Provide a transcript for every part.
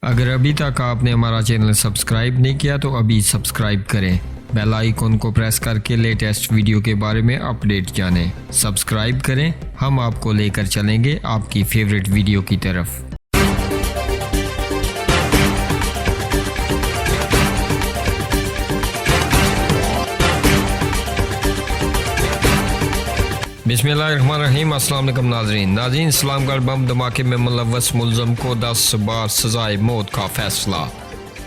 अगर अभी तक आपने हमारा चैनल सब्सक्राइब नहीं किया तो अभी सब्सक्राइब करें, बेल आइकॉन को प्रेस करके लेटेस्ट वीडियो के बारे में अपडेट जानें। सब्सक्राइब करें, हम आपको लेकर चलेंगे आपकी फेवरेट वीडियो की तरफ। बिस्मिल्लाहिर्रहमानिर्रहीम। अस्सलाम वालेकुम नाज़रीन। इस्लामगढ़ बम धमाके में मुलव्वस मुलज़म को 10 बार सजाए मौत का फैसला।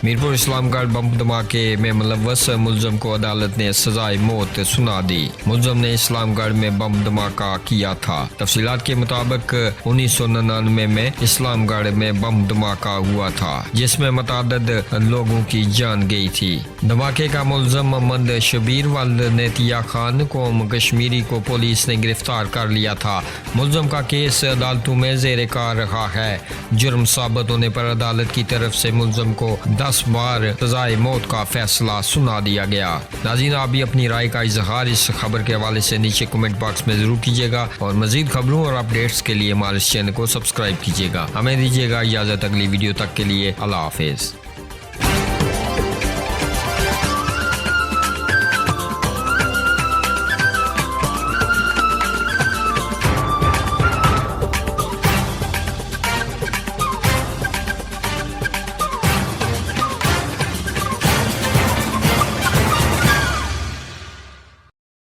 मीरपुर इस्लामगढ़ बम धमाके में मुलव्वस मुलज़म को अदालत ने सजाए मौत सुना दी। मुलज़म ने इस्लामगढ़ में बम धमाका किया था। तफसीलात के मुताबिक 1999 में इस्लामगढ़ में बम धमाका हुआ था, जिसमें मुतअद्दिद लोगों की जान गई थी। धमाके का मुलज़म मोहम्मद शबीर वल्द नेतिया खान कौम कश्मीरी को पुलिस ने गिरफ्तार कर लिया था। मुलज़म का केस अदालतों में ज़ेर कार रहा है। जुर्म साबित होने पर अदालत की तरफ से मुलज़म को 10 बार सजाए मौत का फैसला सुना दिया गया। नाज़रीन, आप भी अपनी राय का इजहार इस खबर के हवाले से नीचे कमेंट बॉक्स में जरूर कीजिएगा और मजीद खबरों और अपडेट्स के लिए हमारे चैनल को सब्सक्राइब कीजिएगा। हमें दीजिएगा इजाज़त अगली वीडियो तक के लिए। अल्लाह हाफिज़।